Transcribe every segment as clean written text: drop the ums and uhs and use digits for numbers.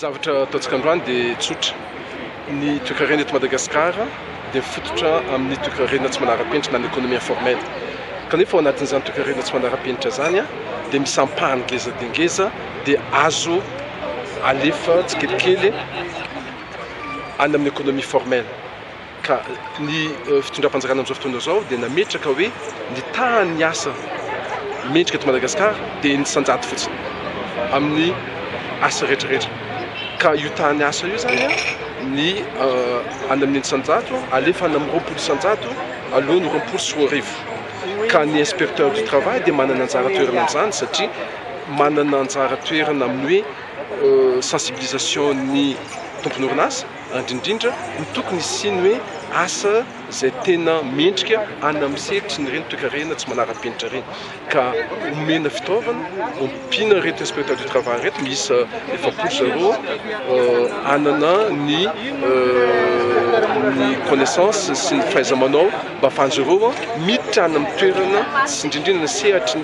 zavatra ataontsika androany dia tsotra ny toekarena eto Madagasikara dia mifototra amin'ny toekarena tsy manara-penitra na ny économie informelle kanefa ao anatin'izany toekarena tsy manara-penitra zany dia misy ampahany ngeza dia ngeza dia azo alefa tsikelikely any amin'ny économie formelle ka ny fitondram-panjakana amin'izao fotoana izao dia nametraka hoe ny tahan'ny asa mendrika eto Madagasikara dia ny sanjato fotsiny amin'ny asa rehetrarehetra ka io tahan'ny asa io zany ny any amin'ny sanjato alefa any amin'ny 20 sanjato alohan'ny 24 ka ny inspecteur du travail dia manana anjara toerana amin'izany satria manana anjara toerana amin'ny hoe sensibilisation ny tompony orinasa indrindrindra ny tokony isiny hoe asa zay tena mendrika any amin'ny seritry ny reny toekarena tsy manara-penitra reny ka omena fitaovana ompiana reto inspecteur du travail reto misy 20 zareo anana ny connaissance sy ny fahaiza-manao mba ahafahan'zareo miditra any amin'ny toerana sy indrindrindra ny sehatry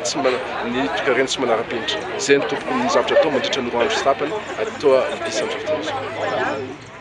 ny toekarena tsy manara-penitra zay ny tompony ny zavatra atao mandritra ny roa andro sy tapany atao isan'izao fotoana izao.